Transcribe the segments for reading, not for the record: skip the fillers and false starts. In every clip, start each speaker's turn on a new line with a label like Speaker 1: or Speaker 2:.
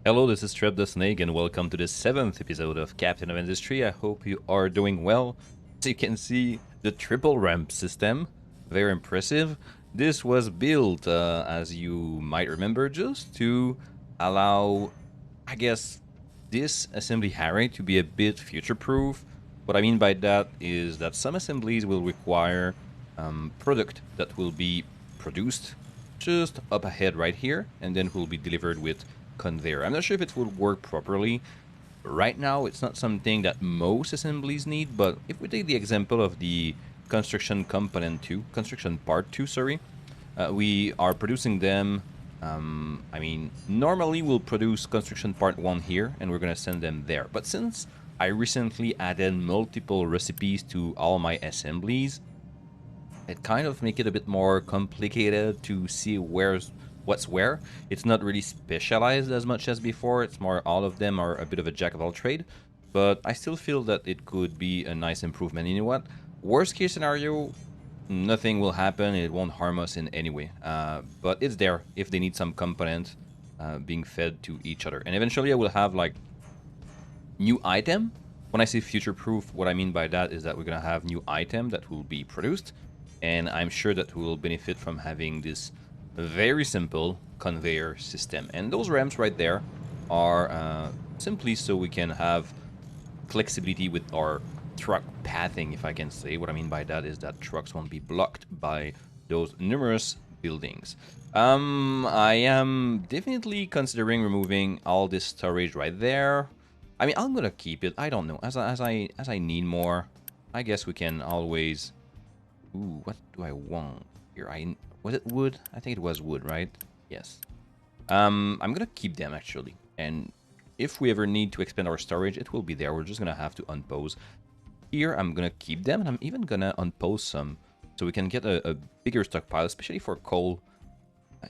Speaker 1: Hello, this is Treb the Snake, and welcome to the 7th episode of Captain of Industry. I hope you are doing well. As you can see, the triple ramp system, very impressive. This was built, as you might remember, just to allow, I guess, this assembly array to be a bit future-proof. What I mean by that is that some assemblies will require product that will be produced just up ahead right here, and then will be delivered with conveyor. I'm not sure if it will work properly. Right now, it's not something that most assemblies need, but if we take the example of the construction component 2, construction part 2, sorry, we are producing them. Normally we'll produce construction part 1 here, and we're going to send them there. But since I recently added multiple recipes to all my assemblies, it kind of make it a bit more complicated to see what's where. It's not really specialized as much as before. It's more all of them are a bit of a jack of all trade, but I still feel that it could be a nice improvement. You know what? Worst case scenario, nothing will happen. It won't harm us in any way. But it's there if they need some component being fed to each other. And eventually I will have like new item. When I say future proof, what I mean by that is that we're gonna have new item that will be produced, and I'm sure that we will benefit from having this very simple conveyor system. And those ramps right there are simply so we can have flexibility with our truck pathing, if I can say. What I mean by that is that trucks won't be blocked by those numerous buildings. I am definitely considering removing all this storage right there. I mean, I'm gonna keep it. I don't know. As I need more, I guess we can always. Ooh, what do I want here? Was it wood? I think it was wood, right? Yes. I'm gonna keep them actually, and if we ever need to expand our storage, it will be there. We're just gonna have to unpose. Here, I'm gonna keep them, and I'm even gonna unpose some, so we can get a bigger stockpile, especially for coal.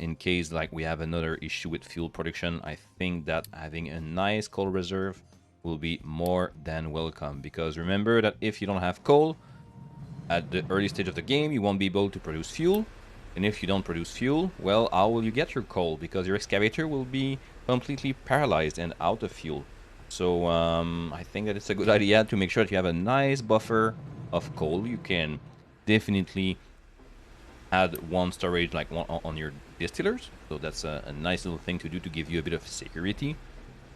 Speaker 1: In case like we have another issue with fuel production, I think that having a nice coal reserve will be more than welcome. Because remember that if you don't have coal at the early stage of the game, you won't be able to produce fuel. And if you don't produce fuel, well, how will you get your coal? Because your excavator will be completely paralyzed and out of fuel. So I think that it's a good idea to make sure that you have a nice buffer of coal. You can definitely add one storage like one on your distillers. So that's a nice little thing to do to give you a bit of security.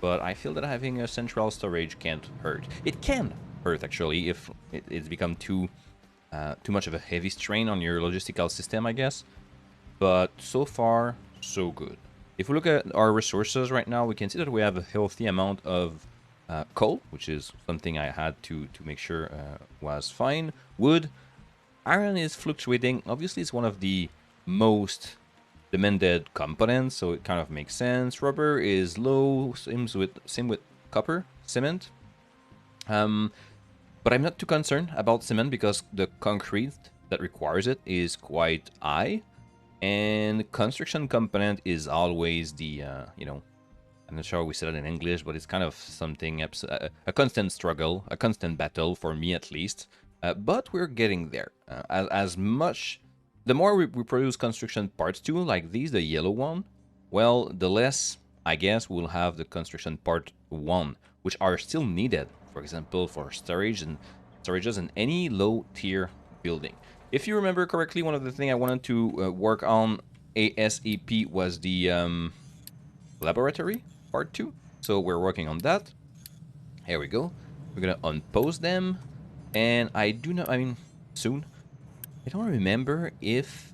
Speaker 1: But I feel that having a central storage can't hurt. It can hurt actually if it's become too much of a heavy strain on your logistical system, I guess. But so far, so good. If we look at our resources right now, we can see that we have a healthy amount of coal, which is something I had to make sure was fine. Wood, iron is fluctuating. Obviously, it's one of the most demanded components, so it kind of makes sense. Rubber is low, same with copper, cement. But I'm not too concerned about cement because the concrete that requires it is quite high, and construction component is always the I'm not sure how we said it in English, but it's kind of something a constant struggle, a constant battle for me at least. But we're getting there. As much, the more we produce construction parts too, like these, the yellow one, well, the less I guess we'll have the construction part 1, which are still needed. For example, for storage and storages in any low tier building. If you remember correctly, one of the things I wanted to work on ASAP was the laboratory part 2. So we're working on that. Here we go. We're gonna unpose them, and I do not. I mean, soon. I don't remember if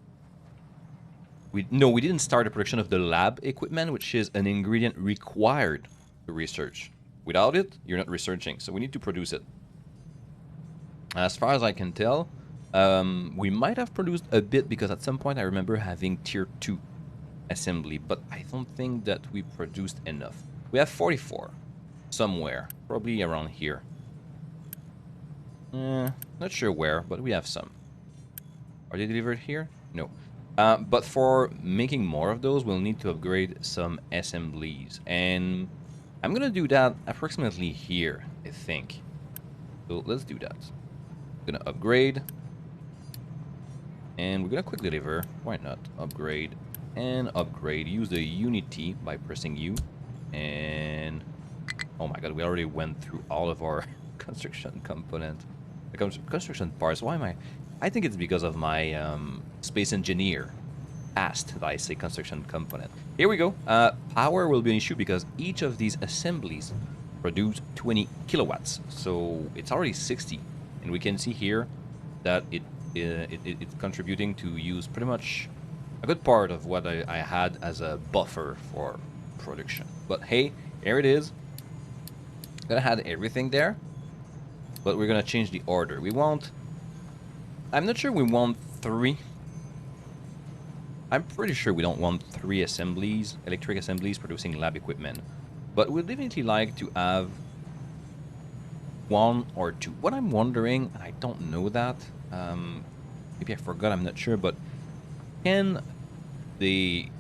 Speaker 1: we didn't start the production of the lab equipment, which is an ingredient required to research. Without it, you're not researching, so we need to produce it. As far as I can tell, we might have produced a bit because at some point I remember having tier 2 assembly, but I don't think that we produced enough. We have 44 somewhere, probably around here. Not sure where, but we have some. Are they delivered here? No. But for making more of those, we'll need to upgrade some assemblies. And I'm going to do that approximately here, I think. So let's do that. I'm going to upgrade. And we're going to quick deliver. Why not? Upgrade and upgrade. Use the Unity by pressing U. And oh my god, we already went through all of our construction component, the construction parts. Why am I think it's because of my space engineer asked that I say construction component. Here we go. Power will be an issue because each of these assemblies produce 20 kilowatts, so it's already 60, and we can see here that it's contributing to use pretty much a good part of what I had as a buffer for production. But hey, here it is. Gonna have everything there, but we're gonna change the order. We want, I'm not sure we want 3. I'm pretty sure we don't want 3 assemblies, electric assemblies producing lab equipment, but we'd definitely like to have 1 or 2. What I'm wondering, and I don't know that, maybe I forgot, I'm not sure, but can they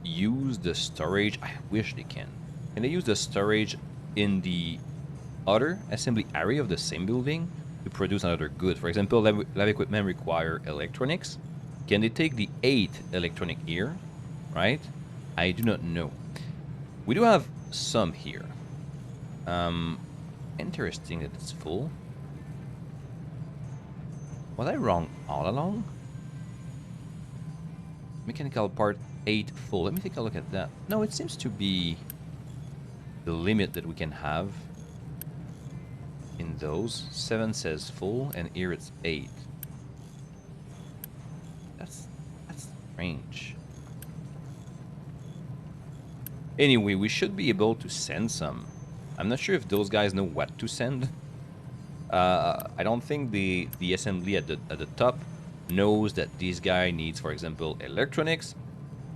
Speaker 1: use the storage? I wish they can. Can they use the storage in the other assembly area of the same building to produce another good? For example, lab equipment require electronics. Can they take the 8 electronic here, right? I do not know. We do have some here. Interesting that it's full. Was I wrong all along? Mechanical part 8 full. Let me take a look at that. No, it seems to be the limit that we can have in those. 7 says full, and here it's 8. That's strange. Anyway, we should be able to send some. I'm not sure if those guys know what to send. I don't think the assembly at the top knows that this guy needs, for example, electronics,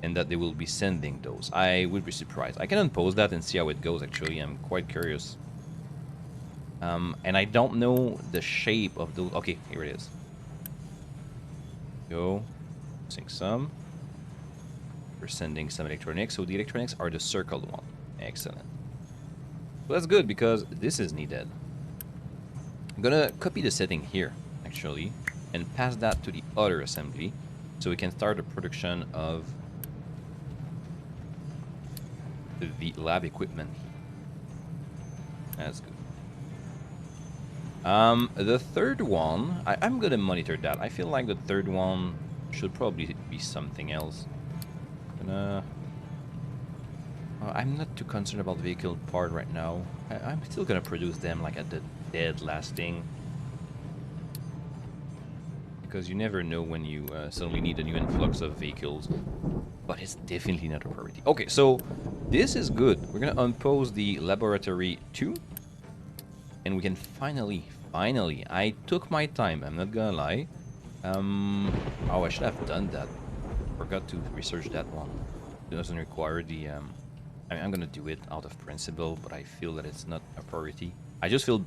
Speaker 1: and that they will be sending those. I would be surprised. I can unpause that and see how it goes, actually. I'm quite curious. And I don't know the shape of those. Okay, here it is. Go. Sink some. We're sending some electronics. So the electronics are the circled one. Excellent. So that's good because this is needed. I'm gonna copy the setting here, actually, and pass that to the other assembly so we can start the production of the lab equipment. That's good. The third one, I'm gonna monitor that. I feel like the third one should probably be something else. I'm not too concerned about the vehicle part right now. I'm still gonna produce them like at the dead last thing, because you never know when you suddenly need a new influx of vehicles. But it's definitely not a priority. Okay, so this is good. We're gonna unpause the laboratory 2, and we can finally, I took my time, I'm not gonna lie. Oh, I should have done that. Forgot to research that one. It doesn't require the I'm gonna do it out of principle, but I feel that it's not a priority. I just feel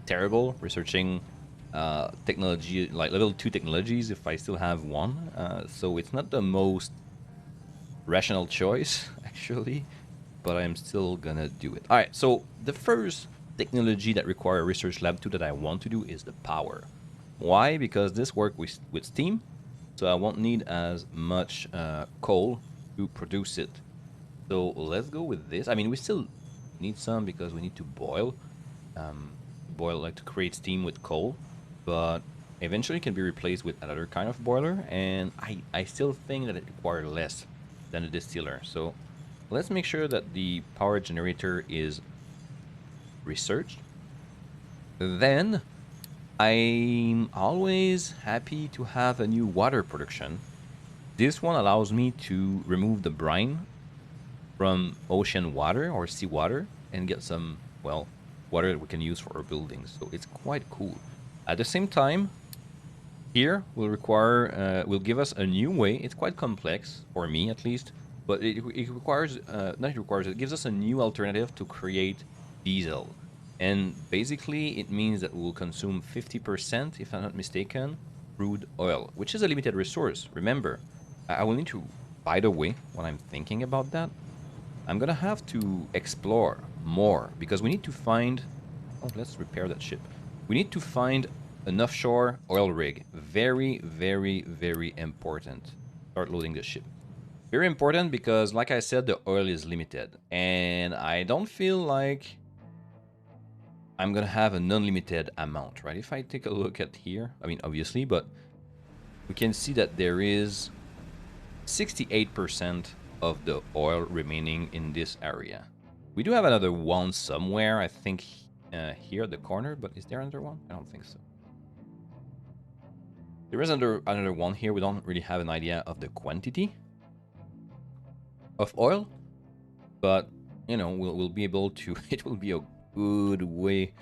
Speaker 1: terrible researching technology, like level 2 technologies, if I still have one. So it's not the most rational choice, actually, but I'm still gonna do it. All right, so the first technology that require a research lab 2 that I want to do is the power. Why? Because this works with steam, so I won't need as much coal to produce it. So let's go with this. I mean, we still need some because we need to boil, like to create steam with coal, but eventually it can be replaced with another kind of boiler, and I still think that it requires less than a distiller. So let's make sure that the power generator is researched. Then I'm always happy to have a new water production. This one allows me to remove the brine from ocean water or sea water and get some, well, water that we can use for our buildings. So it's quite cool. At the same time, here will give us a new way. It's quite complex for me, at least, but it requires it gives us a new alternative to create diesel. And basically it means that we'll consume 50%, if I'm not mistaken, crude oil, which is a limited resource. Remember, I will need to, by the way, when I'm thinking about that, I'm gonna have to explore more, because we need to find, oh, let's repair that ship. We need to find an offshore oil rig. Very, very, very important. Start loading the ship. Very important because, like I said, the oil is limited. And I don't feel like I'm gonna have an unlimited amount, right? If I take a look at here, I mean, obviously, but we can see that there is 68% of the oil remaining in this area. We do have another one somewhere, I think here at the corner, but is there another one? I don't think so. There is another one here. We don't really have an idea of the quantity of oil, but you know, we'll be able to, it will be a good way,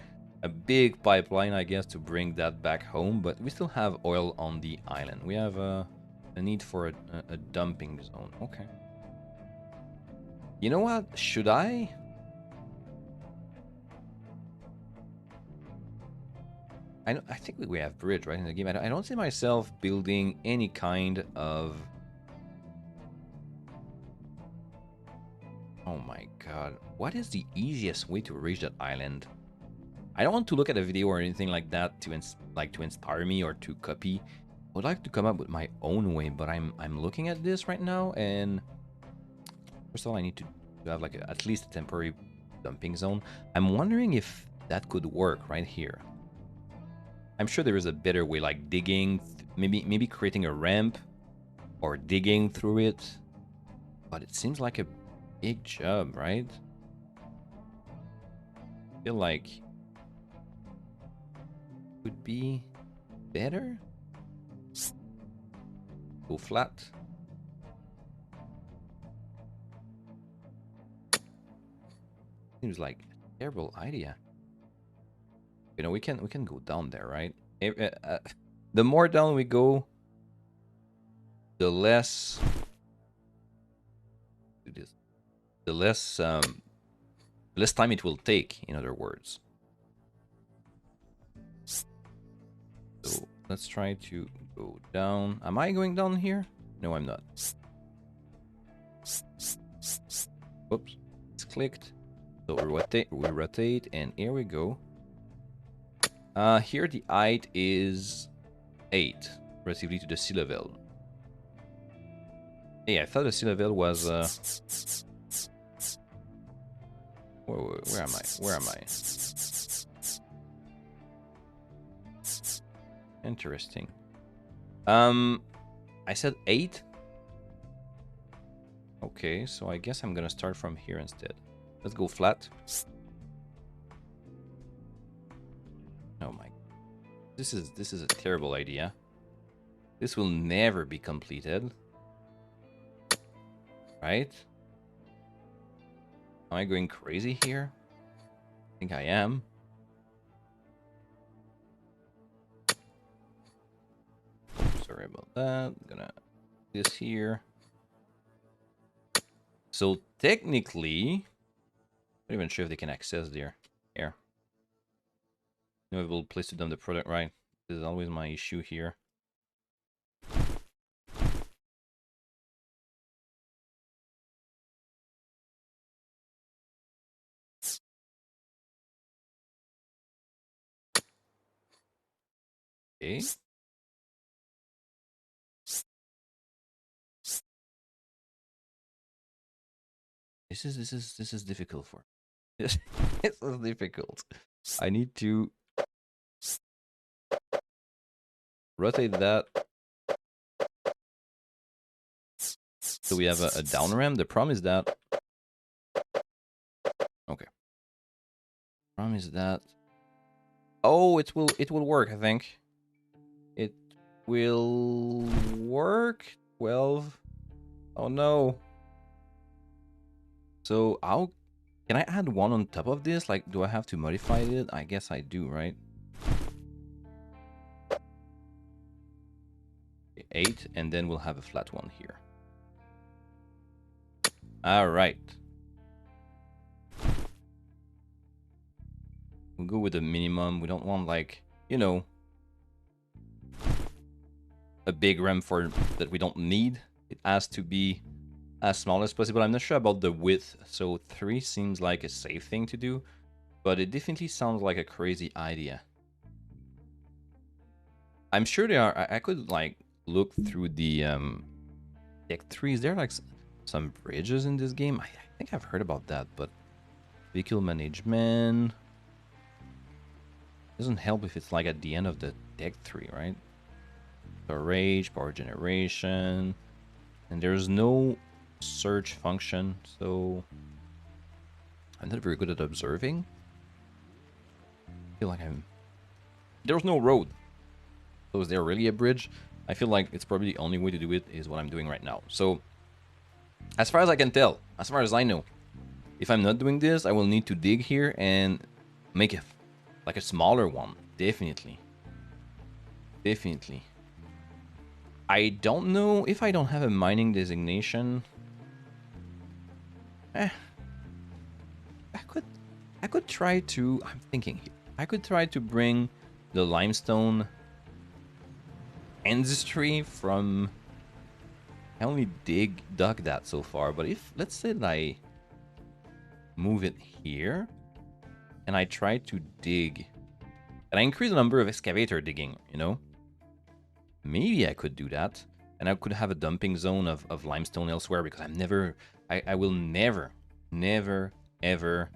Speaker 1: a big pipeline, I guess, to bring that back home. But we still have oil on the island. We have a need for a dumping zone. Okay. You know what? Should I? I think we have bridge right in the game. I don't see myself building any kind of. Oh my god! What is the easiest way to reach that island? I don't want to look at a video or anything like that to inspire me or to copy. I would like to come up with my own way, but I'm looking at this right now, and first of all, I need to have like at least a temporary dumping zone. I'm wondering if that could work right here. I'm sure there is a better way, like digging, maybe creating a ramp or digging through it. But it seems like a big job, right? I feel like it would be better. Go flat. Seems like a terrible idea. You know, we can go down there, right? The more down we go, the less the less time it will take. In other words, so let's try to go down. Am I going down here? No, I'm not. Whoops, it's clicked. So we rotate, and here we go. Here the height is 8 relatively to the sea level. Hey, I thought the sea level was where am I? Where am I? Interesting. I said 8. Okay, so I guess I'm gonna start from here instead. Let's go flat. Oh my. This is a terrible idea. This will never be completed. Right? Am I going crazy here? I think I am. Sorry about that. I'm gonna do this here. So technically, I'm not even sure if they can access there. Here. No able place to dump the product, right? This is always my issue here. Okay. This is difficult for. This is difficult. I need to rotate that. So we have a down ramp. The problem is that. Okay. Problem is that. Oh, it will work. I think it will work. 12. Oh no. So how can I add one on top of this? Like, do I have to modify it? I guess I do, right? 8, and then we'll have a flat one here. All right. We'll go with the minimum. We don't want, like, you know, a big ramp for that we don't need. It has to be as small as possible. I'm not sure about the width, so 3 seems like a safe thing to do, but it definitely sounds like a crazy idea. I'm sure there are. I could like look through the Deck 3. Is there like some bridges in this game. I think I've heard about that, but vehicle management doesn't help if it's like at the end of the deck 3, right? Storage, power generation, and there's no search function, so I'm not very good at observing. I feel like there's no road. So is there really a bridge? I feel like it's probably the only way to do it is what I'm doing right now. So as far as I can tell, as far as I know, if I'm not doing this, I will need to dig here and make it like a smaller one. Definitely. Definitely. I don't know if I don't have a mining designation. I could try to, I'm thinking here. I could try to bring the limestone industry from, I only dug that so far, but if, let's say that I move it here, and I try to dig, and I increase the number of excavator digging, you know? Maybe I could do that, and I could have a dumping zone of limestone elsewhere, because I will never, ever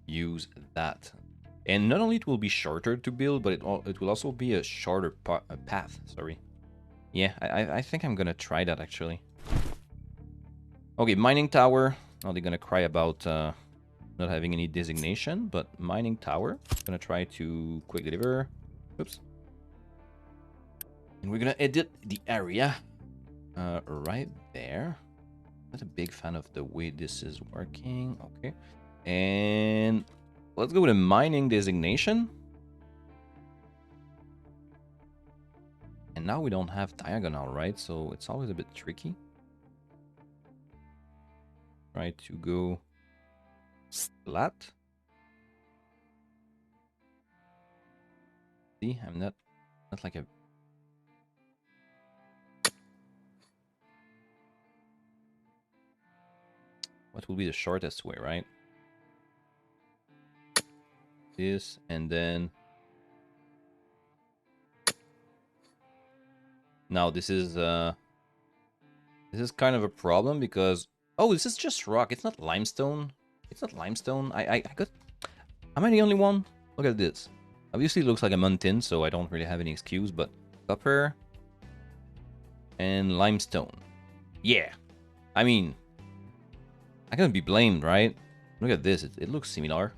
Speaker 1: use that. And not only it will be shorter to build, but it will also be a shorter path, sorry. Yeah, I think I'm gonna try that, actually. Okay, mining tower. Now they're gonna cry about not having any designation, but mining tower. Gonna try to quick deliver. Oops. And we're gonna edit the area right there. Not a big fan of the way this is working. Okay. And let's go with a mining designation. And now we don't have diagonal, right? So it's always a bit tricky. Try to go flat. See, I'm not like a... What will be the shortest way, right? This, and then... Now this is kind of a problem because... Oh, this is just rock. It's not limestone. It's not limestone. I got... Am I the only one? Look at this. Obviously it looks like a mountain, so I don't really have any excuse, but copper and limestone. Yeah. I mean, I can't be blamed, right? Look at this. It looks similar.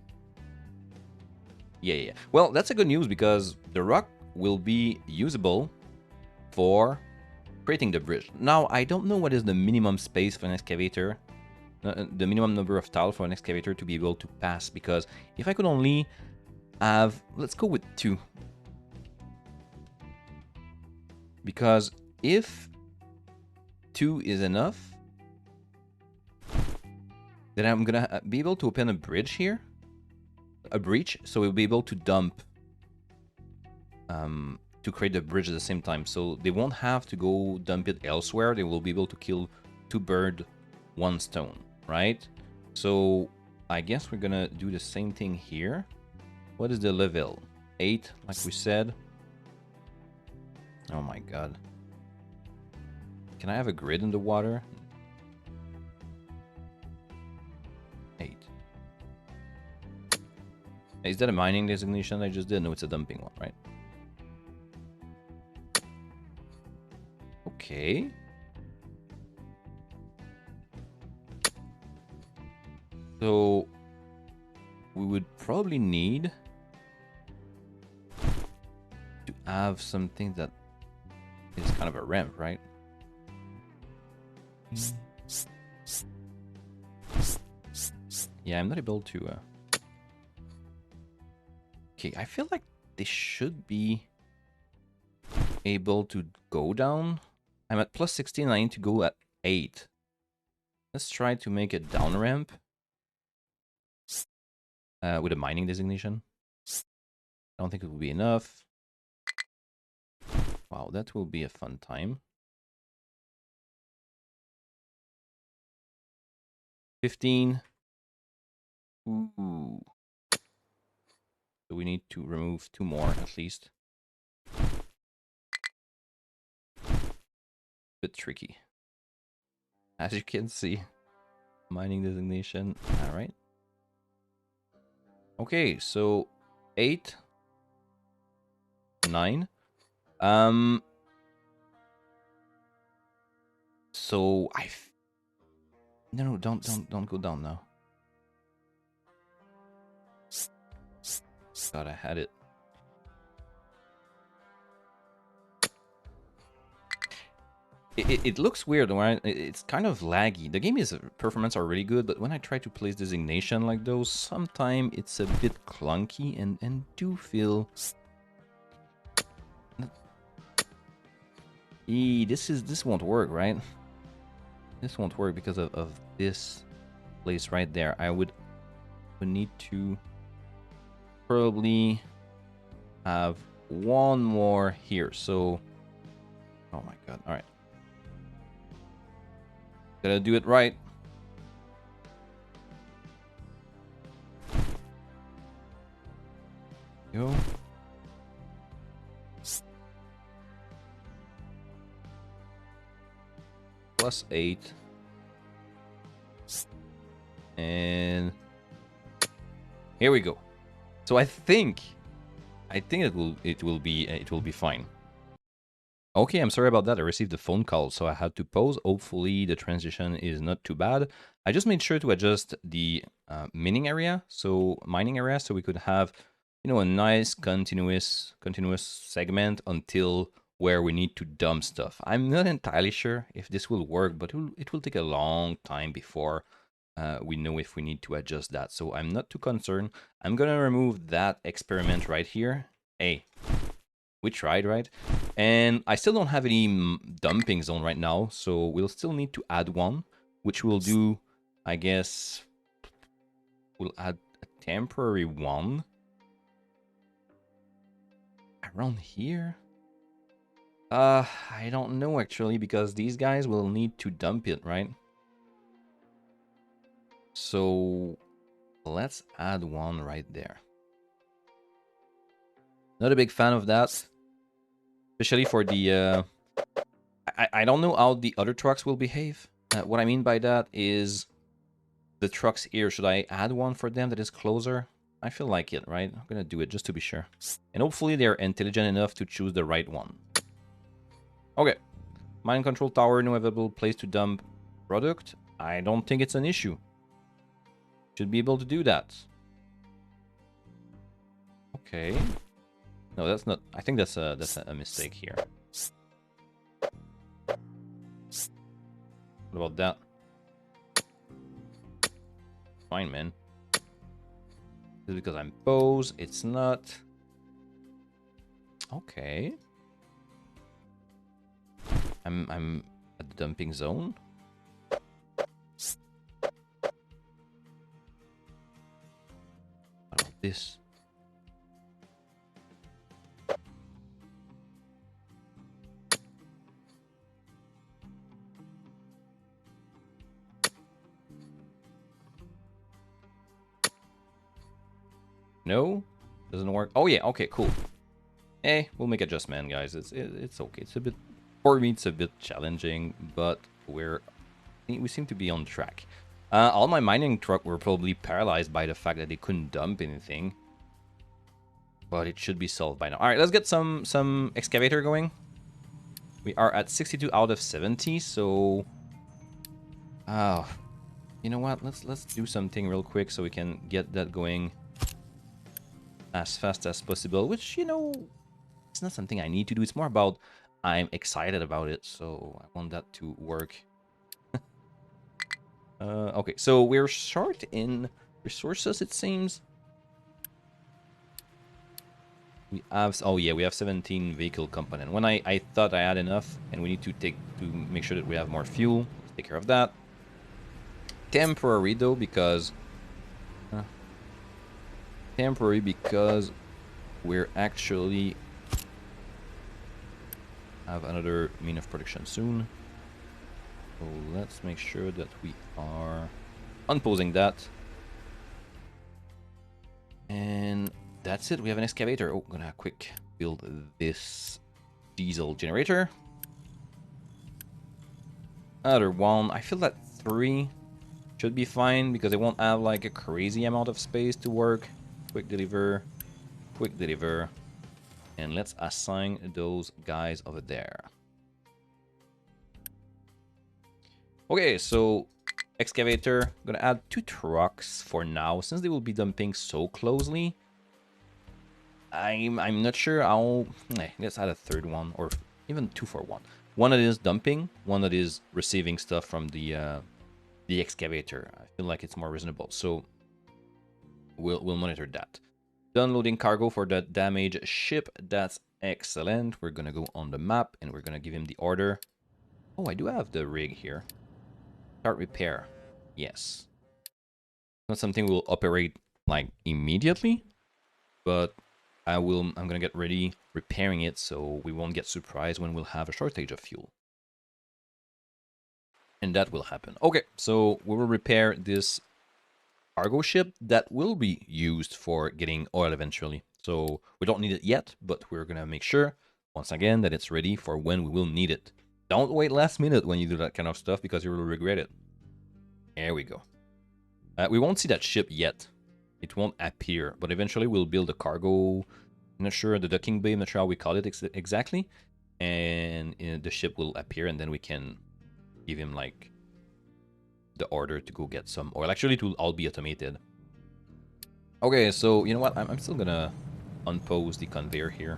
Speaker 1: Yeah. Well, that's a good news because the rock will be usable for creating the bridge. Now, I don't know what is the minimum space for an excavator, the minimum number of tiles for an excavator to be able to pass, because if I could only have, let's go with 2. Because if 2 is enough, then I'm gonna be able to open a bridge here, a breach, so we'll be able to dump to create the bridge at the same time. So they won't have to go dump it elsewhere. They will be able to kill 2 birds, 1 stone, right? So I guess we're gonna do the same thing here. What is the level? 8, like we said. Oh my god. Can I have a grid in the water? 8. Is that a mining designation I just did? No, it's a dumping one, right? Okay. So we would probably need to have something that is kind of a ramp, right? Yeah, I'm not able to... Okay, I feel like this should be able to go down. I'm at plus 16, I need to go at 8. Let's try to make a down ramp with a mining designation. I don't think it will be enough. Wow, that will be a fun time. 15. Ooh. So we need to remove 2 more at least. Bit tricky, as you can see. Mining designation. All right. Okay, so 8, 9. So no, don't go down now. Thought I had it. It looks weird, right? It's kind of laggy. The game is performance are really good, but when I try to place designation like those, sometimes it's a bit clunky and do feel. This won't work, right? This won't work because of this place right there. I would need to probably have one more here. So, oh my god! All right. Gotta do it right. Go. +8. And here we go. So I think it will be fine. Okay, I'm sorry about that. I received a phone call, so I had to pause. Hopefully the transition is not too bad. I just made sure to adjust the mining area, so we could have, you know, a nice continuous segment until where we need to dump stuff. I'm not entirely sure if this will work, but it will take a long time before we know if we need to adjust that. So I'm not too concerned. I'm gonna remove that experiment right here. Hey, we tried, right? And I still don't have any dumping zone right now, so we'll still need to add one, which we'll do, I guess, we'll add a temporary one around here. I don't know actually, because these guys will need to dump it, right? So let's add one right there. Not a big fan of that, especially for the I don't know how the other trucks will behave. What I mean by that is the trucks here, should I add one for them that is closer? I feel like it, right? I'm gonna do it just to be sure. And hopefully they're intelligent enough to choose the right one. Okay. Mine control tower, no available place to dump product. I don't think it's an issue. Should be able to do that. Okay. No, that's not. I think that's a mistake here. What about that? Fine, man. This is because I'm pose. It's not. Okay. I'm at the dumping zone. What about this? No, doesn't work. Oh yeah, okay, cool. We'll make adjustment, guys. It's okay. It's a bit, for me, it's a bit challenging, but we seem to be on track. All my mining truck were probably paralyzed by the fact that they couldn't dump anything, but it should be solved by now. All right, let's get some excavator going. We are at 62 out of 70, so you know what? Let's do something real quick so we can get that going as fast as possible, which, you know, it's not something I need to do. It's more about I'm excited about it, so I want that to work. Okay, so we're short in resources, it seems. We have, oh yeah, we have 17 vehicle component. When I thought I had enough, and we need to make sure that we have more fuel. Let's take care of that. Temporary though, because we're actually have another mean of production soon. So let's make sure that we are unposing that. And that's it. We have an excavator. Oh, gonna quick build this diesel generator. Another one. I feel that 3 Should be fine because it won't have like a crazy amount of space to work. Quick deliver, quick deliver. And let's assign those guys over there. Okay, so excavator, gonna add 2 trucks for now since they will be dumping so closely. I'm not sure. Let's add a third one or even 2 for 1. One that is dumping, one that is receiving stuff from the excavator. I feel like it's more reasonable, so we'll monitor that. Done loading cargo for that damaged ship. That's excellent. We're gonna go on the map and we're gonna give him the order. Oh, I do have the rig here. Start repair. Yes. Not something we'll operate like immediately, but I'm gonna get ready repairing it so we won't get surprised when we'll have a shortage of fuel. And that will happen. Okay, so we will repair this cargo ship that will be used for getting oil eventually. So we don't need it yet, but we're gonna make sure, once again, that it's ready for when we will need it. Don't wait last minute when you do that kind of stuff because you will regret it. There we go. We won't see that ship yet. It won't appear, but eventually we'll build a cargo, I'm not sure, the docking bay, I'm not sure how we call it exactly. And the ship will appear and then we can give him like the order to go get some oil. Actually, it will all be automated. Okay, so you know what? I'm still gonna unpause the conveyor here.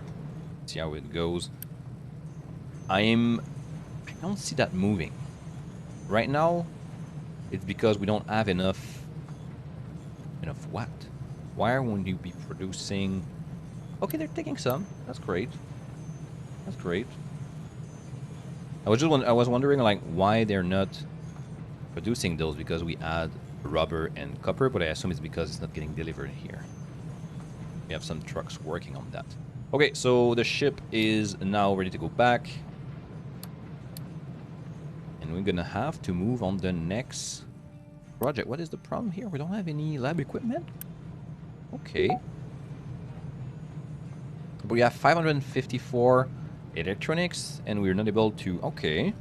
Speaker 1: See how it goes. I don't see that moving. Right now, it's because we don't have enough what? Why won't you be producing? Okay, they're taking some. That's great. That's great. I was wondering like why they're not producing those, because we add rubber and copper, but I assume it's because it's not getting delivered here. We have some trucks working on that. Okay, so the ship is now ready to go back. And we're gonna have to move on the next project. What is the problem here? We don't have any lab equipment? Okay. But we have 554 electronics and we're not able to... Okay.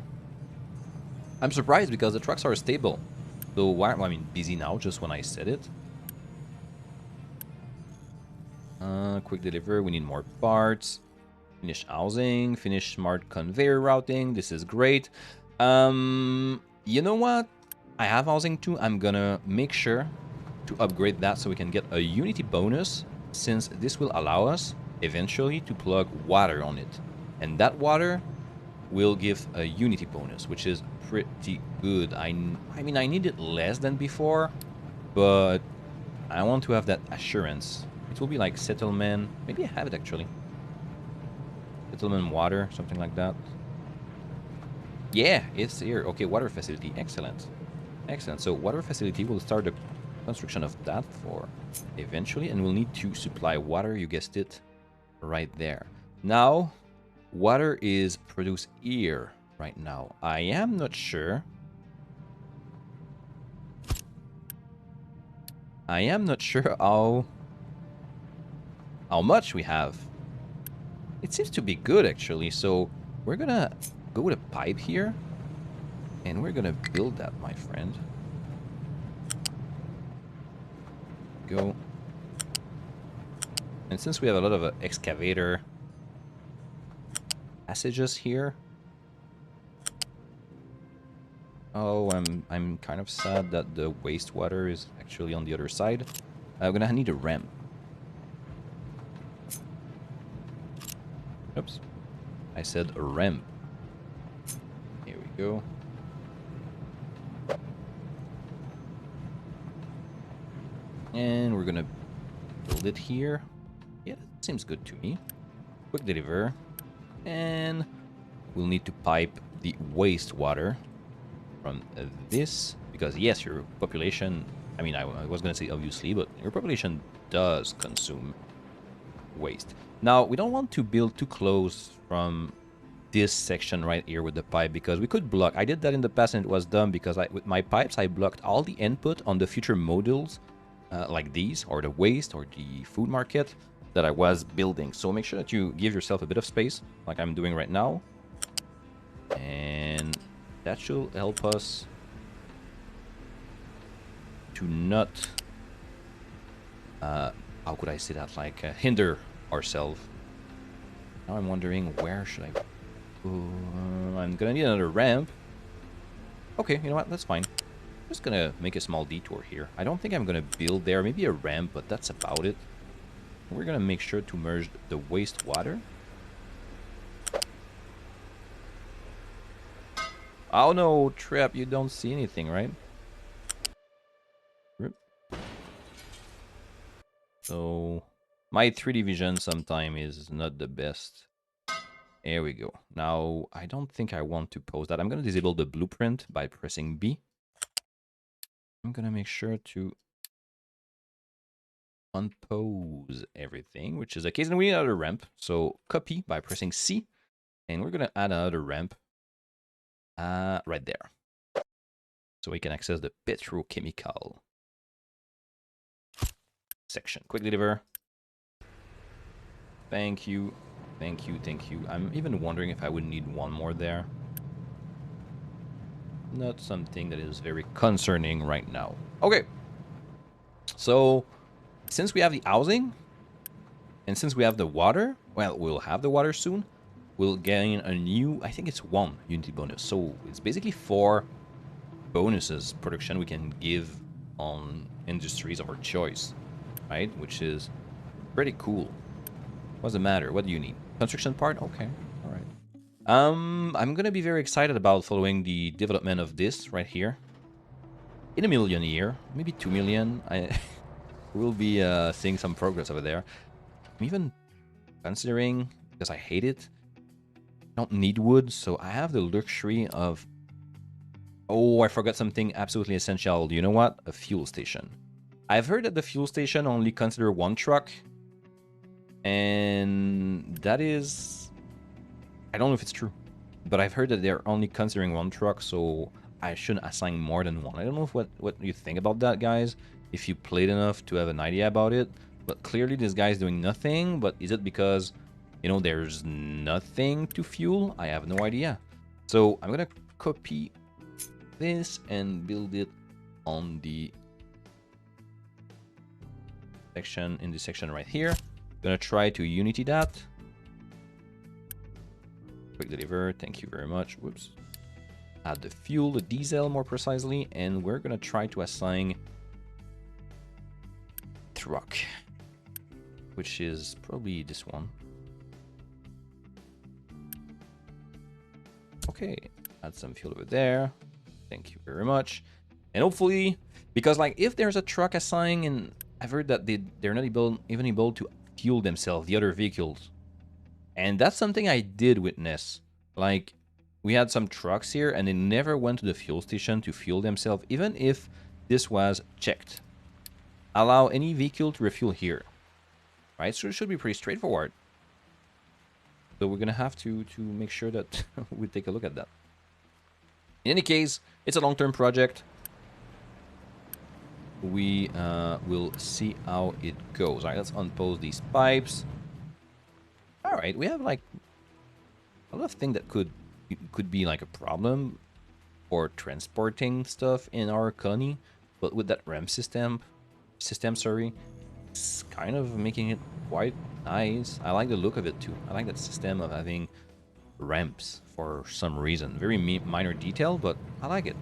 Speaker 1: I'm surprised because the trucks are stable. So why... Well, I mean, busy now just when I said it. Quick deliver. We need more parts. Finish housing. Finish smart conveyor routing. This is great. You know what? I have housing too. I'm gonna make sure to upgrade that so we can get a Unity bonus, since this will allow us eventually to plug water on it. And that water will give a Unity bonus, which is pretty good. I mean, I need it less than before, but I want to have that assurance. It will be like settlement. Maybe I have it actually. Settlement water, something like that. Yeah, it's here. Okay, water facility. Excellent. Excellent. So water facility will start the construction of that for eventually, and we'll need to supply water. You guessed it, right there. Now, water is produced here right now. I am not sure. I am not sure how much we have. It seems to be good actually. So we're gonna go with a pipe here, and we're gonna build that, my friend. Go. And since we have a lot of excavator passages here, oh, I'm kind of sad that the wastewater is actually on the other side. I'm gonna need a ramp. Oops, I said a ramp. Here we go. And we're gonna build it here. Yeah, that seems good to me. Quick deliver. And we'll need to pipe the wastewater from this, because yes, your population, I mean, I was gonna say obviously, but your population does consume waste. Now, we don't want to build too close from this section right here with the pipe, because we could block. I did that in the past and it was dumb, because with my pipes I blocked all the input on the future modules like these, or the waste, or the food market that I was building. So make sure that you give yourself a bit of space, like I'm doing right now. And that should help us to not, how could I say that, like hinder ourselves. Now I'm wondering, where should I go? I'm gonna need another ramp. Okay, you know what, that's fine. Just gonna make a small detour here. I don't think I'm gonna build there, maybe a ramp, but that's about it. We're gonna make sure to merge the wastewater. Oh no, Trap, you don't see anything, right? Rip. So, my 3D vision sometime is not the best. There we go. Now, I don't think I want to pose that. I'm gonna disable the blueprint by pressing B. I'm gonna make sure to unpose everything, which is the case, and we need another ramp. So, copy by pressing C, and we're gonna add another ramp right there. So we can access the petrochemical section. Quick deliver. Thank you. Thank you, thank you. I'm even wondering if I would need one more there. Not something that is very concerning right now. Okay. So, since we have the housing, and since we have the water, well, we'll have the water soon, we'll gain a new, I think it's 1 Unity bonus. So, it's basically 4 bonuses production we can give on industries of our choice, right? Which is pretty cool. What's the matter? What do you need? Construction part? Okay, all right. I'm gonna be very excited about following the development of this right here. In a million year, maybe 2 million, I will be seeing some progress over there. I'm even considering, because I hate it, I don't need wood, so I have the luxury of... Oh, I forgot something absolutely essential. You know what? A fuel station. I've heard that the fuel station only consider 1 truck. And that is... I don't know if it's true. But I've heard that they're only considering 1 truck, so I shouldn't assign more than 1. I don't know what you think about that, guys. If you played enough to have an idea about it. But clearly this guy's doing nothing. But is it because, you know, there's nothing to fuel? I have no idea. So I'm going to copy this and build it on the section, in this section right here. Gonna try to Unity that. Quick deliver, thank you very much. Whoops. Add the fuel, the diesel more precisely, and we're gonna try to assign truck, which is probably this one. Okay, add some fuel over there. Thank you very much. And hopefully, because like if there's a truck assigned, and I've heard that they're not even able to fuel themselves, the other vehicles. And that's something I did witness. Like, we had some trucks here and they never went to the fuel station to fuel themselves, even if this was checked. Allow any vehicle to refuel here. Right? So it should be pretty straightforward. So we're gonna have to make sure that we take a look at that. In any case, it's a long-term project. We will see how it goes. All right, let's unpose these pipes. All right, we have like a lot of things that could be like a problem for transporting stuff in our colony, but with that ramp system, sorry, it's kind of making it quite nice. I like the look of it too. I like that system of having ramps for some reason. Very minor detail, but I like it.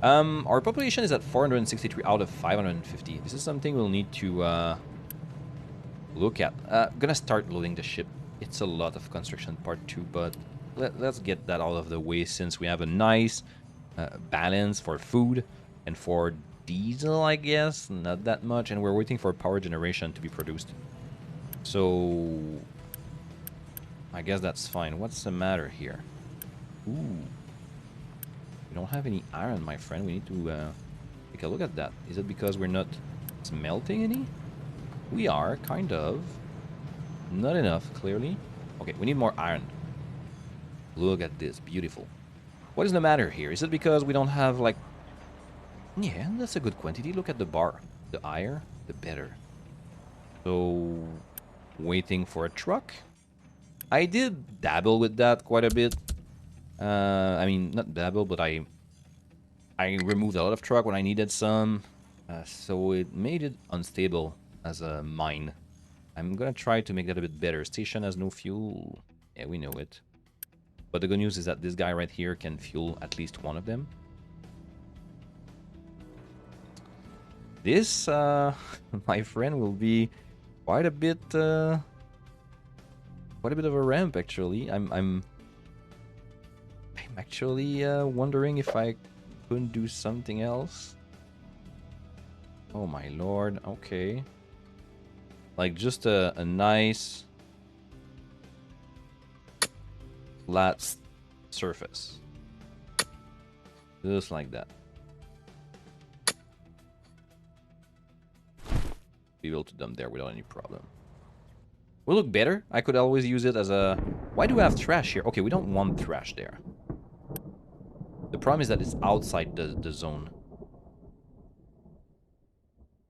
Speaker 1: Our population is at 463 out of 550. This is something we'll need to look at. Gonna start loading the ship. It's a lot of construction part 2, but let's get that out of the way since we have a nice balance for food and for diesel, I guess. Not that much, and we're waiting for power generation to be produced. So I guess that's fine. What's the matter here? Ooh. We don't have any iron, my friend. We need to take a look at that. Is it because we're not smelting any? We are, kind of. Not enough, clearly. Okay, we need more iron. Look at this. Beautiful. What is the matter here? Is it because we don't have, like... Yeah, that's a good quantity. Look at the bar. The higher, the better. So, waiting for a truck. I did dabble with that quite a bit. I mean, not dabble, but I removed a lot of truck when I needed some. So it made it unstable as a mine. I'm gonna try to make that a bit better. Station has no fuel. Yeah, we know it. But the good news is that this guy right here can fuel at least one of them. This, my friend, will be quite a bit, of a ramp actually. I'm actually wondering if I couldn't do something else. Oh my lord. Okay. Like just a nice flat surface. Just like that. Be able to dump there without any problem. Will look better. I could always use it as a... Why do we have trash here? Okay, we don't want trash there. The problem is that it's outside the zone.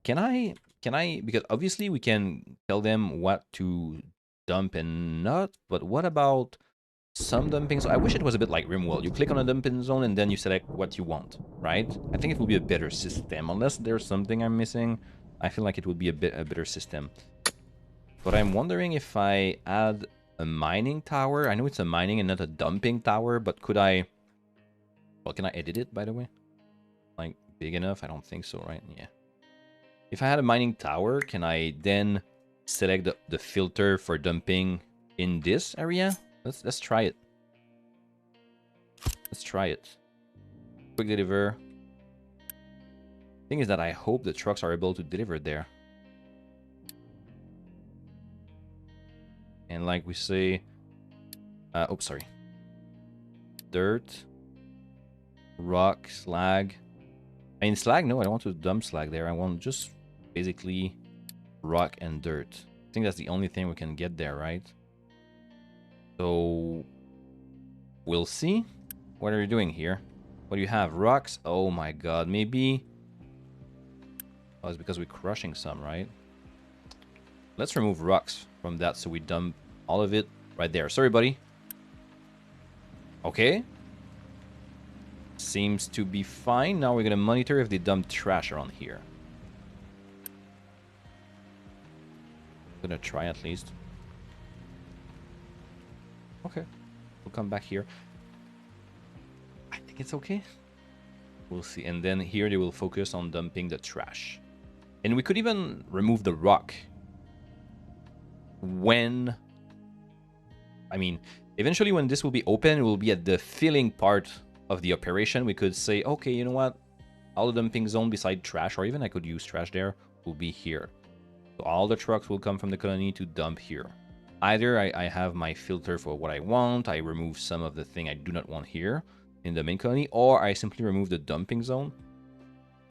Speaker 1: Can I... Because obviously we can tell them what to dump and not, but what about some dumping zone? I wish it was a bit like RimWorld. You click on a dumping zone and then you select what you want, right? I think it will be a better system. Unless there's something I'm missing, I feel like it would be a better system. But I'm wondering if I add a mining tower. I know it's a mining and not a dumping tower, but could I... Well, can I edit it, by the way? Like, big enough? I don't think so, right? Yeah. If I had a mining tower, can I then select the filter for dumping in this area? Let's try it. Let's try it. Quick deliver. Thing is that I hope the trucks are able to deliver there. And like we say... oops, sorry. Dirt. Rock, slag. I mean, slag, no, I don't want to dump slag there. I want just basically rock and dirt. I think that's the only thing we can get there, right? So we'll see. What are you doing here? What do you have? Rocks? Oh my god, maybe... Oh, it's because we're crushing some, right? Let's remove rocks from that so we dump all of it right there. Sorry, buddy. Okay. Seems to be fine. Now we're gonna monitor if they dump trash around here. I'm gonna try at least. Okay. We'll come back here. I think it's okay. We'll see. And then here they will focus on dumping the trash. And we could even remove the rock when... I mean, eventually when this will be open, it will be at the filling part of the operation. We could say, okay, you know what? All the dumping zone beside trash, or even I could use trash there, will be here. So all the trucks will come from the colony to dump here. Either I have my filter for what I want, I remove some of the thing I do not want here in the main colony, or I simply remove the dumping zone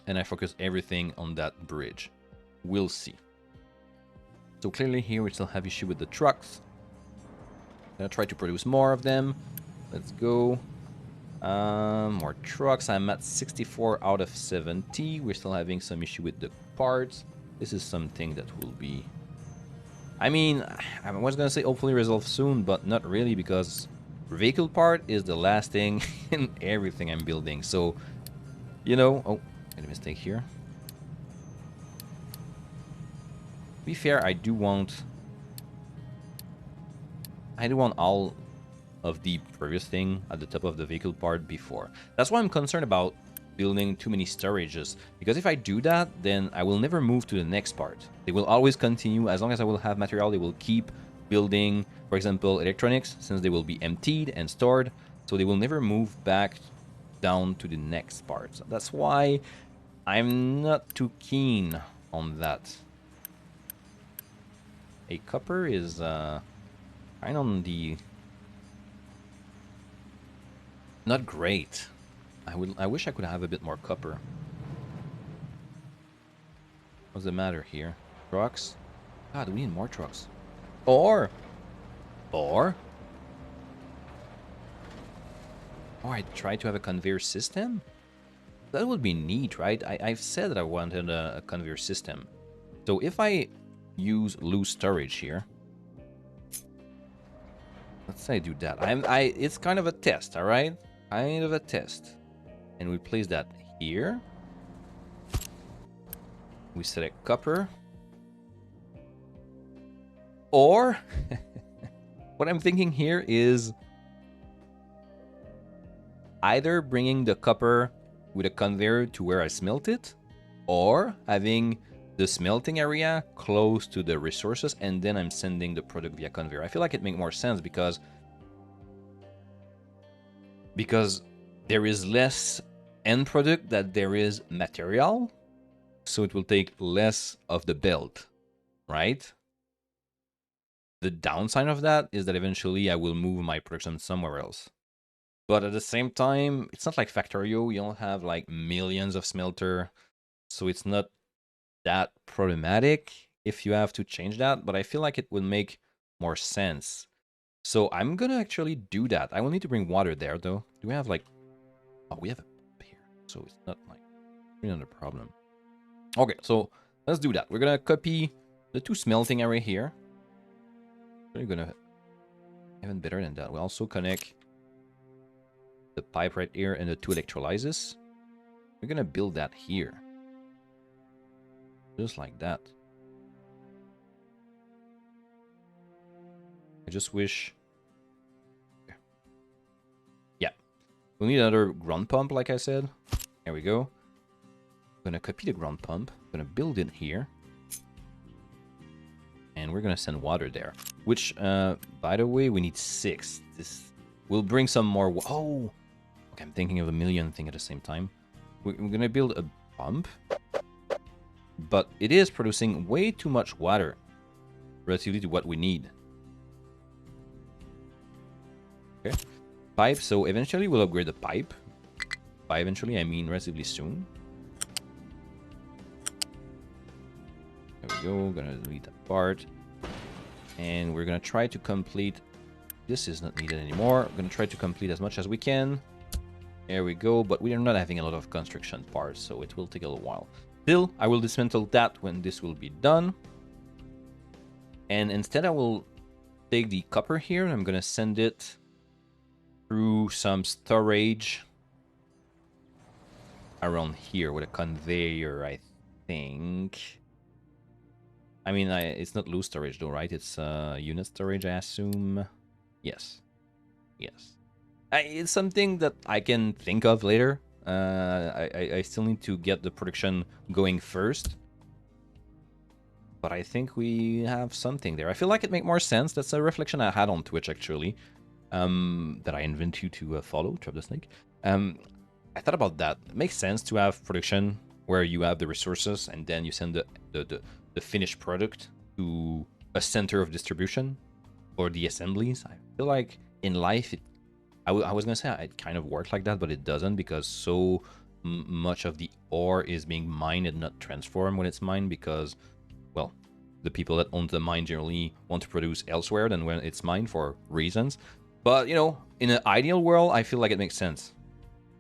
Speaker 1: and I focus everything on that bridge. We'll see. So clearly here we still have issue with the trucks. Gonna try to produce more of them. Let's go. More trucks. I'm at 64 out of 70. We're still having some issue with the parts. This is something that will be... I mean, I was gonna say hopefully resolved soon, but not really, because vehicle part is the last thing in everything I'm building. So, you know... Oh, made a mistake here. To be fair, I do want all of the previous thing at the top of the vehicle part before. That's why I'm concerned about building too many storages, because if I do that, then I will never move to the next part. They will always continue. As long as I will have material, they will keep building, for example, electronics, since they will be emptied and stored, so they will never move back down to the next part. So that's why I'm not too keen on that. A copper is kind on the... not great. I wish I could have a bit more copper. What's the matter here? Trucks? God, we need more trucks. Or I try to have a conveyor system? That would be neat, right? I've said that I wanted a conveyor system. So if I use loose storage here, let's say I do that. It's kind of a test, all right? Kind of a test. And we place that here. We select copper. Or what I'm thinking here is either bringing the copper with a conveyor to where I smelt it, or having the smelting area close to the resources, and then I'm sending the product via conveyor. I feel like it makes more sense because there is less end product that there is material, so it will take less of the belt, right? The downside of that is that eventually I will move my production somewhere else. But at the same time, it's not like Factorio. You don't have like millions of smelter, so it's not that problematic if you have to change that. But I feel like it would make more sense. So I'm gonna actually do that. I will need to bring water there though. Do we have like... Oh, we have a pump here, so it's not like another problem. Okay, so let's do that. We're gonna copy the 2 smelting area here. We're gonna even better than that. We also connect the pipe right here and the 2 electrolyzers. We're gonna build that here. Just like that. I just wish... Yeah. We'll need another ground pump, like I said. There we go. I'm gonna copy the ground pump. I'm gonna build it here. And we're gonna send water there. Which, by the way, we need 6. This will bring some more... Oh! Okay, I'm thinking of a million things at the same time. We're gonna build a pump. But it is producing way too much water relatively to what we need. Okay. Pipe, so eventually we'll upgrade the pipe. By eventually, I mean relatively soon. There we go, gonna delete that part. And we're gonna try to complete... This is not needed anymore. We're gonna try to complete as much as we can. There we go, but we are not having a lot of construction parts, so it will take a little while. Still, I will dismantle that when this will be done. And instead I will take the copper here, and I'm gonna send it through some storage around here with a conveyor, I think. I mean, it's not loose storage though, right? It's unit storage, I assume. Yes. Yes. It's something that I can think of later. I still need to get the production going first. But I think we have something there. I feel like it makes more sense. That's a reflection I had on Twitch, actually. That I invite you to follow, Trap the Snake. I thought about that. It makes sense to have production where you have the resources and then you send the finished product to a center of distribution or the assemblies. I feel like in life, I was going to say it kind of works like that, but it doesn't because so much of the ore is being mined and not transformed when it's mined because, well, the people that own the mine generally want to produce elsewhere than when it's mined for reasons. But, you know, in an ideal world, I feel like it makes sense.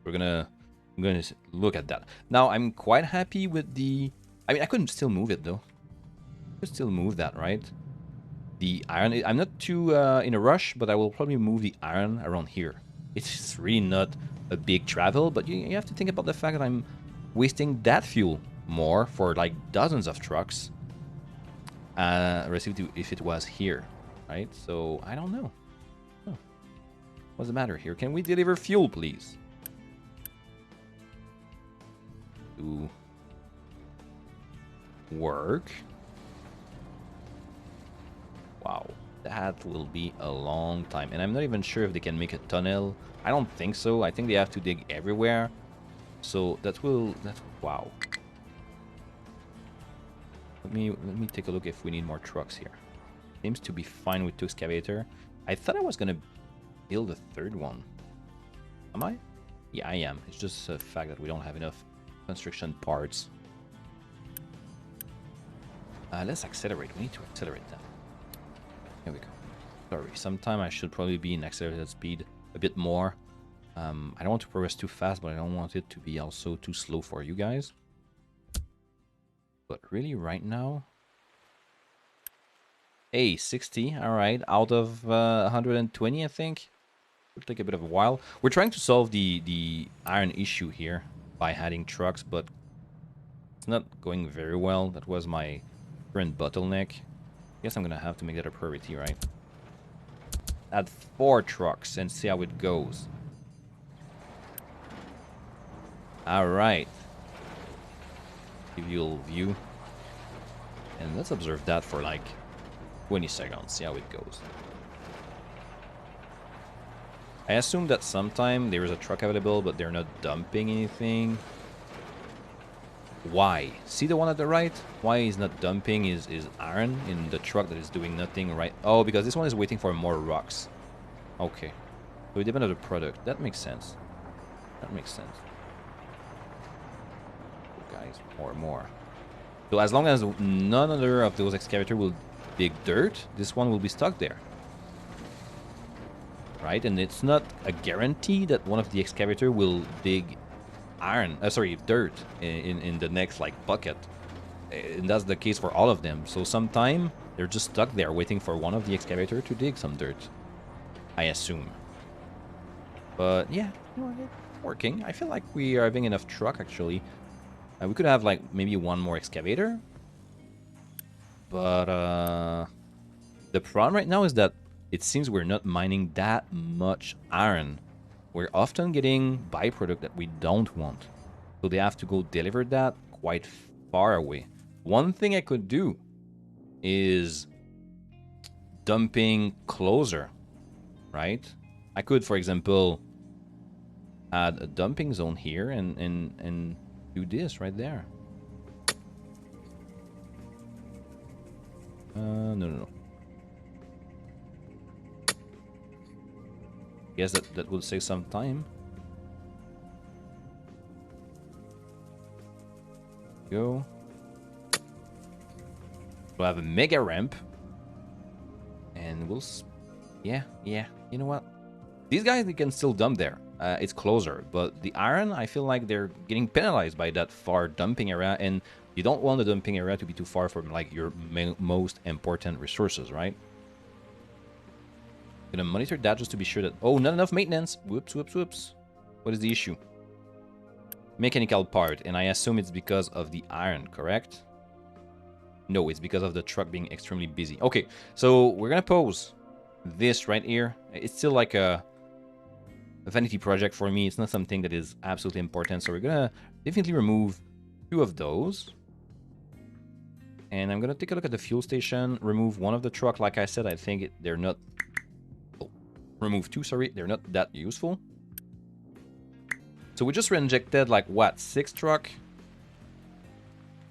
Speaker 1: I'm gonna look at that. Now, I'm quite happy with the... I mean, I couldn't still move it, though. I could still move that, right? The iron... I'm not too in a rush, but I will probably move the iron around here. It's really not a big travel, but you have to think about the fact that I'm wasting that fuel more for, like, dozens of trucks. If it was here, right? So, I don't know. What's the matter here? Can we deliver fuel, please? To work. Wow, that will be a long time. And I'm not even sure if they can make a tunnel. I don't think so. I think they have to dig everywhere. So that will... wow. Let me take a look if we need more trucks here. Seems to be fine with 2 excavator. I thought I was gonna build a 3rd one. Am I? Yeah, I am. It's just a fact that we don't have enough construction parts. Let's accelerate. We need to accelerate that. Here we go. Sorry, sometime I should probably be in accelerated speed a bit more. I don't want to progress too fast, but I don't want it to be also too slow for you guys. But really, right now... Hey, 60. Alright, out of 120, I think. It'll take a bit of a while. We're trying to solve the iron issue here by adding trucks, but not going very well. That was my current bottleneck. Guess I'm gonna have to make that a priority, right? Add 4 trucks and see how it goes. Alright. Give you a little view. And let's observe that for like 20 seconds, see how it goes. I assume that sometime there is a truck available, but they're not dumping anything. Why? See the one at the right? Why he's not dumping is iron in the truck that is doing nothing, right? Oh, because this one is waiting for more rocks. Okay. So it depends on the product. That makes sense. That makes sense. Guys, more. So as long as none other of those excavators will dig dirt, this one will be stuck there. Right? And it's not a guarantee that one of the excavator will dig dirt in the next like bucket. And that's the case for all of them. So sometime they're just stuck there waiting for one of the excavator to dig some dirt, I assume. But yeah, you know, it's working. I feel like we are having enough truck actually. We could have like maybe one more excavator. But the problem right now is that it seems we're not mining that much iron. We're often getting byproduct that we don't want. So they have to go deliver that quite far away. One thing I could do is dumping closer, right? I could, for example, add a dumping zone here and do this right there. No. Guess that will save some time. Go. We'll have a mega ramp. And we'll... Yeah. You know what? These guys, they can still dump there. It's closer. But the iron, I feel like they're getting penalized by that far dumping area. And you don't want the dumping area to be too far from, like, your most important resources, right? Gonna monitor that just to be sure that... Oh, not enough maintenance. Whoops. What is the issue? Mechanical part. And I assume it's because of the iron, correct? No, it's because of the truck being extremely busy. Okay, so we're gonna pause this right here. It's still like a vanity project for me. It's not something that is absolutely important. So we're gonna definitely remove 2 of those. And I'm gonna take a look at the fuel station. Remove one of the truck. Like I said, I think they're not... Remove 2, sorry. They're not that useful. So we just reinjected, like, what? 6 truck?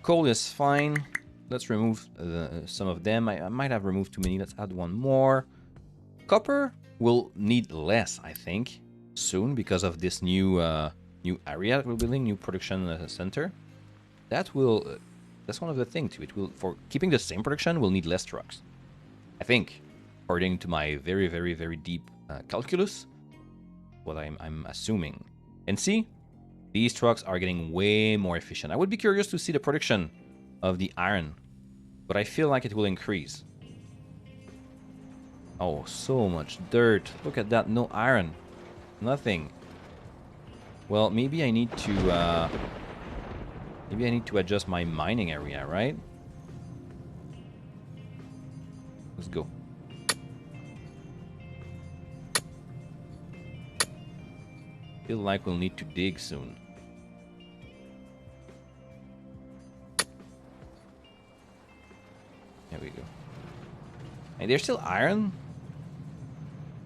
Speaker 1: Coal is fine. Let's remove some of them. I might have removed too many. Let's add one more. Copper will need less, I think, soon because of this new area that we're building, new production center. That's one of the things too. It will, for keeping the same production, we'll need less trucks, I think, according to my very, very, very deep calculus. What I'm assuming. And see, these trucks are getting way more efficient. I would be curious to see the production of the iron, but I feel like it will increase. Oh, so much dirt. Look at that. No iron. Nothing. Well, maybe I need to adjust my mining area, right? Let's go. Feel like we'll need to dig soon. There we go. And there's still iron,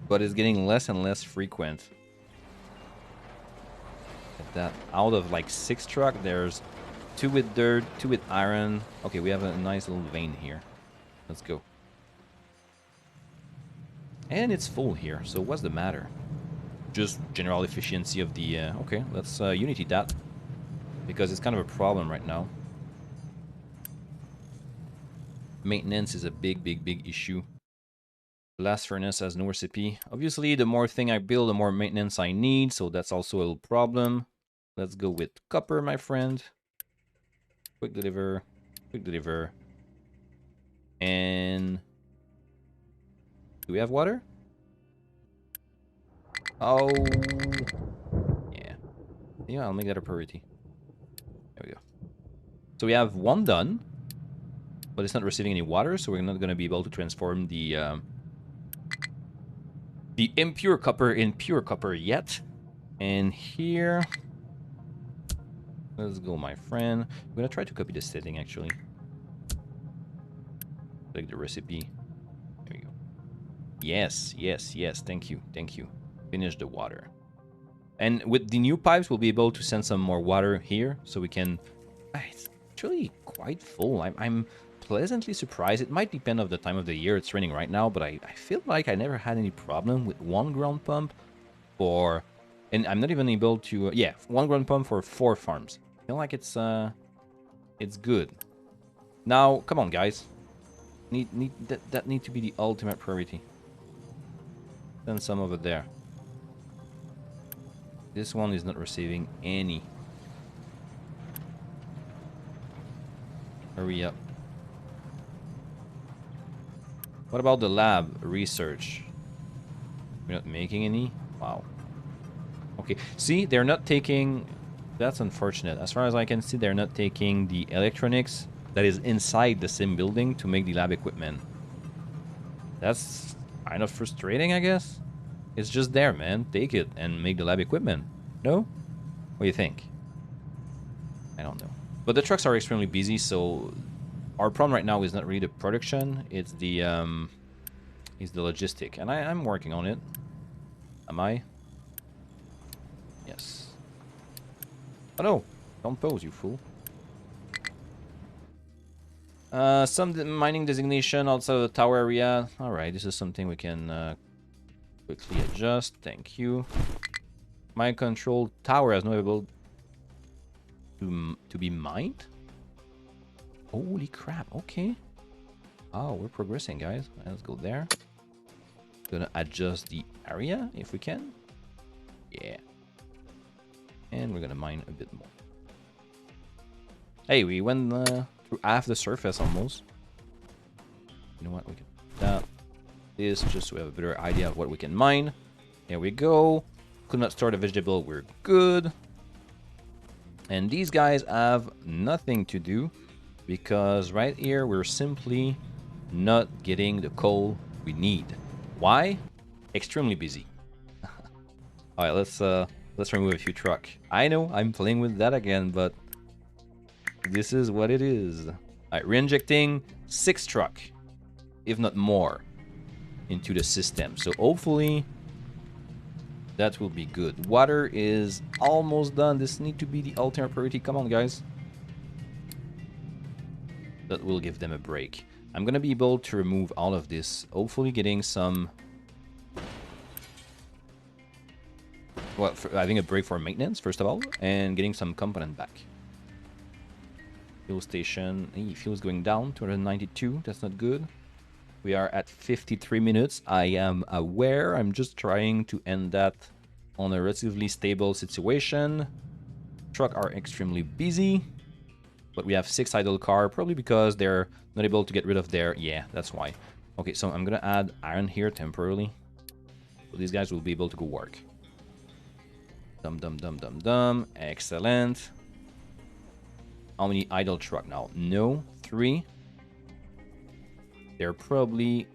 Speaker 1: but it's getting less and less frequent. At that, out of like 6 truck, there's 2 with dirt, 2 with iron. Okay, we have a nice little vein here. Let's go. And it's full here, so what's the matter? Just general efficiency of the... okay, let's unity that, because it's kind of a problem right now. Maintenance is a big issue. Blast furnace has no recipe. Obviously, the more thing I build, the more maintenance I need, so that's also a little problem. Let's go with copper, my friend. Quick deliver. And... do we have water? Oh... yeah, I'll make that a priority. There we go. So we have one done, but it's not receiving any water, so we're not going to be able to transform the impure copper in pure copper yet. And here, let's go, my friend. I'm going to try to copy this setting, actually. Like the recipe. There you go. Yes, yes, yes. Thank you, thank you. Finish the water. And with the new pipes, we'll be able to send some more water here, so we can... It's actually quite full. I'm pleasantly surprised. It might depend on the time of the year it's raining right now, but I feel like I never had any problem with one ground pump for... And I'm not even able to... yeah, one ground pump for 4 farms. I feel like it's good. Now, come on, guys. That need to be the ultimate priority. Send some over there. This one is not receiving any. Hurry up. What about the lab research? We're not making any? Wow. Okay, see, they're not taking... That's unfortunate. As far as I can see, they're not taking the electronics that is inside the sim building to make the lab equipment. That's kind of frustrating, I guess. It's just there, man. Take it and make the lab equipment. No? What do you think? I don't know. But the trucks are extremely busy, so our problem right now is not really the production. It's the logistic, and I'm working on it. Am I? Yes. Oh no! Don't pose, you fool. Some mining designation outside of the tower area. Alright, this is something we can quickly adjust. Thank you. Mine control tower has no able to be mined? Holy crap, okay. Oh, we're progressing, guys. Let's go there. Gonna adjust the area if we can. Yeah. And we're gonna mine a bit more. Hey, we went through half the surface almost. You know what? We can do that. This just so we have a better idea of what we can mine. There we go. Could not store the vegetable. We're good. And these guys have nothing to do because right here we're simply not getting the coal we need. Why? Extremely busy. All right, let's remove a few truck. I know I'm playing with that again, but this is what it is. All right, re-injecting 6 truck, if not more, into the system. So hopefully that will be good. Water is almost done. This need to be the ultimate priority. Come on, guys. That will give them a break. I'm gonna be able to remove all of this. Hopefully getting some... Well, having a break for maintenance, first of all, and getting some component back. Fuel station. Hey, fuel's going down, 292. That's not good. We are at 53 minutes. I am aware. I'm just trying to end that on a relatively stable situation. Truck are extremely busy. But we have 6 idle car, probably because they're not able to get rid of their... Yeah, that's why. Okay, so I'm going to add iron here temporarily. So these guys will be able to go work. Dum. Excellent. How many idle truck now? No, 3. They're probably...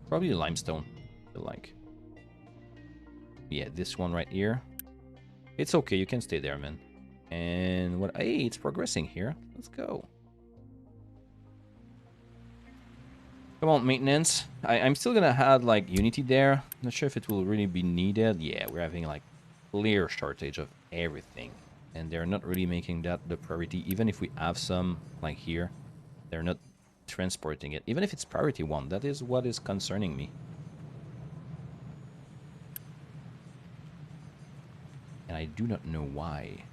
Speaker 1: probably limestone, I feel like. Yeah, this one right here. It's okay, you can stay there, man. And what? Hey, it's progressing here. Let's go. Come on, maintenance. I'm still gonna add like Unity there. Not sure if it will really be needed. Yeah, we're having like clear shortage of everything, and they're not really making that the priority. Even if we have some like here, they're not transporting it. Even if it's priority 1, that is what is concerning me. And I do not know why.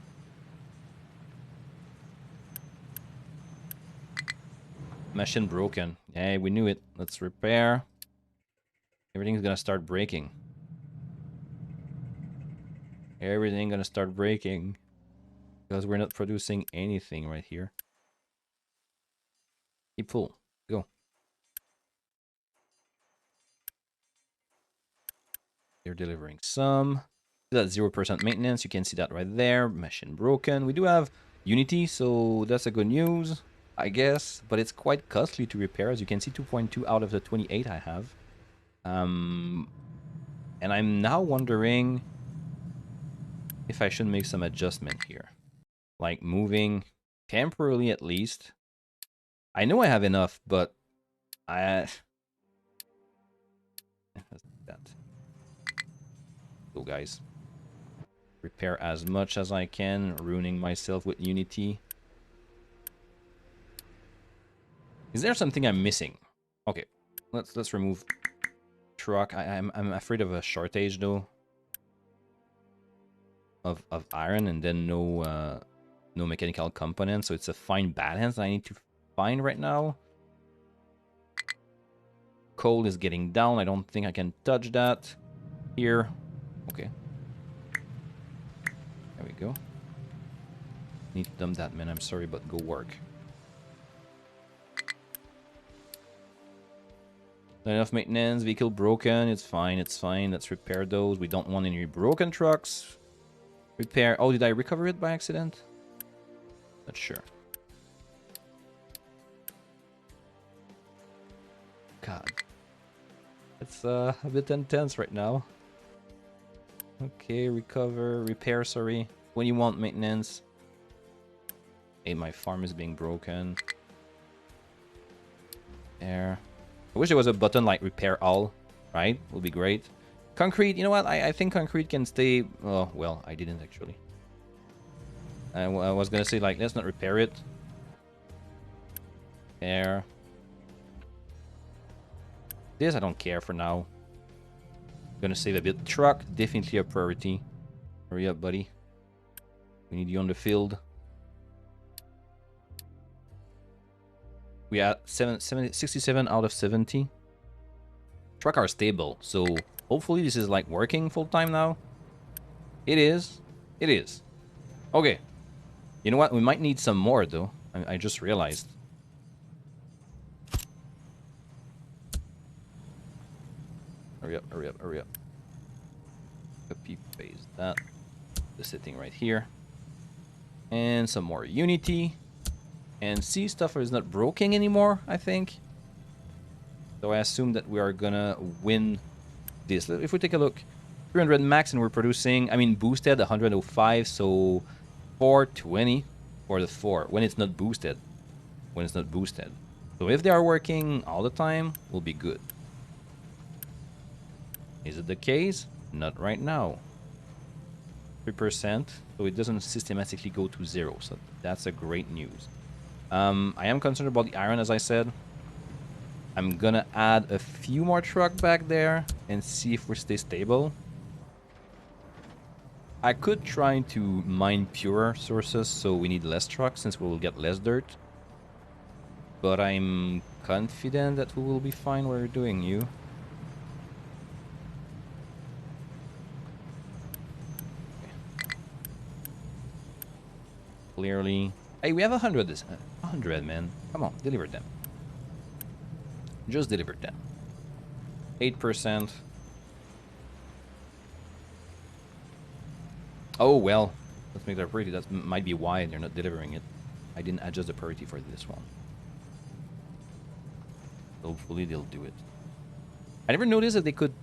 Speaker 1: Machine broken. Hey, we knew it. Let's repair. Everything's gonna start breaking. Everything gonna start breaking. Because we're not producing anything right here. Keep full. Go. They're delivering some. That's 0% maintenance. You can see that right there. Machine broken. We do have Unity, so that's a good news, I guess. But it's quite costly to repair. As you can see, 2.2 out of the 28 I have. And I'm now wondering if I should make some adjustment here. Like moving temporarily at least. I know I have enough, but let's do that. So guys, repair as much as I can, ruining myself with Unity. Is there something I'm missing? Okay, let's remove truck. I'm afraid of a shortage though of iron, and then no mechanical components. So it's a fine balance I need to find right now. Coal is getting down. I don't think I can touch that here. Okay. There we go. Need to dump that, man. I'm sorry, but go work. Not enough maintenance. Vehicle broken. It's fine. It's fine. Let's repair those. We don't want any broken trucks. Repair. Oh, did I recover it by accident? Not sure. God. It's a bit intense right now. Okay, recover. Repair, sorry. When you want maintenance. Hey, my farm is being broken. There. I wish there was a button like repair all, right? Would be great. Concrete, you know what? I think concrete can stay... Oh, well, I didn't actually. I was gonna say, like, let's not repair it. There. This I don't care for now. Gonna save a bit. Truck, definitely a priority. Hurry up, buddy. We need you on the field. We are 67 out of 70. Truck are stable, so hopefully this is like working full time now. It is. It is. Okay. You know what? We might need some more though. I just realized. Hurry up, hurry up, hurry up. Copy, paste that. The setting right here. And some more Unity. And C stuff is not broken anymore, I think. So I assume that we are gonna win this. If we take a look, 300 max and we're producing, I mean, boosted 105, so 420 for the 4 when it's not boosted. When it's not boosted. So if they are working all the time, we'll be good. Is it the case? Not right now. 3%, so it doesn't systematically go to 0, so that's a great news. I am concerned about the iron, as I said. I'm gonna add a few more truck back there and see if we stay stable. I could try to mine purer sources, so we need less trucks since we will get less dirt. But I'm confident that we will be fine. What are you doing, you? Okay. Clearly. Hey, we have 100 this 100, man. Come on, deliver them. Just deliver them. 8%. Oh, well. Let's make that priority. That might be why they're not delivering it. I didn't adjust the priority for this one. Hopefully they'll do it. I never noticed that they could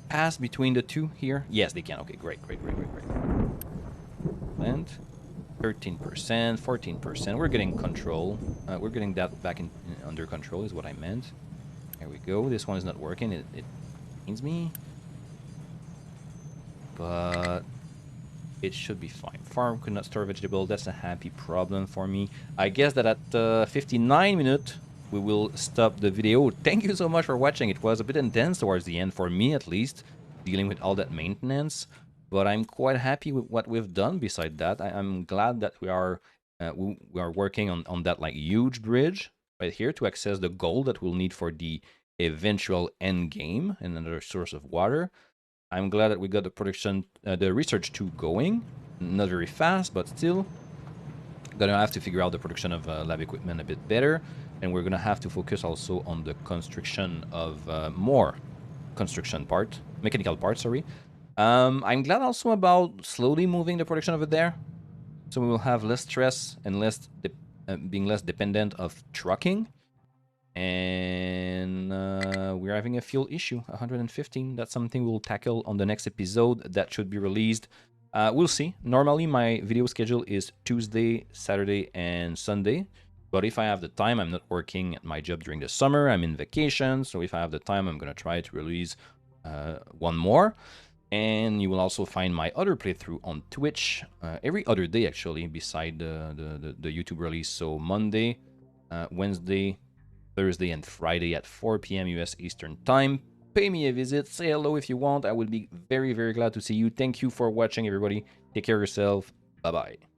Speaker 1: pass between the two here. Yes, they can. Okay, great, great, great, great, great. And 13%, 14%. We're getting control. We're getting that back in under control is what I meant. There we go. This one is not working. It pains me. But it should be fine. Farm could not store vegetable. That's a happy problem for me. I guess that at 59 minutes, we will stop the video. Thank you so much for watching. It was a bit intense towards the end, for me at least, dealing with all that maintenance. But I'm quite happy with what we've done. Beside that, I'm glad that we are working on that like huge bridge right here to access the gold that we'll need for the eventual end game and another source of water. I'm glad that we got the production, the research 2 going. Not very fast, but still. Gonna have to figure out the production of lab equipment a bit better. And we're gonna have to focus also on the construction of more construction part, mechanical parts, sorry. I'm glad also about slowly moving the production over there. So we will have less stress and being less dependent of trucking. And we're having a fuel issue, 115. That's something we'll tackle on the next episode that should be released. We'll see. Normally, my video schedule is Tuesday, Saturday, and Sunday. But if I have the time, I'm not working at my job during the summer. I'm in vacation. So if I have the time, I'm going to try to release one more. And you will also find my other playthrough on Twitch every other day, actually, beside the YouTube release. So Monday, Wednesday, Thursday, and Friday at 4 p.m. US Eastern Time. Pay me a visit. Say hello if you want. I will be very, very glad to see you. Thank you for watching, everybody. Take care of yourself. Bye-bye.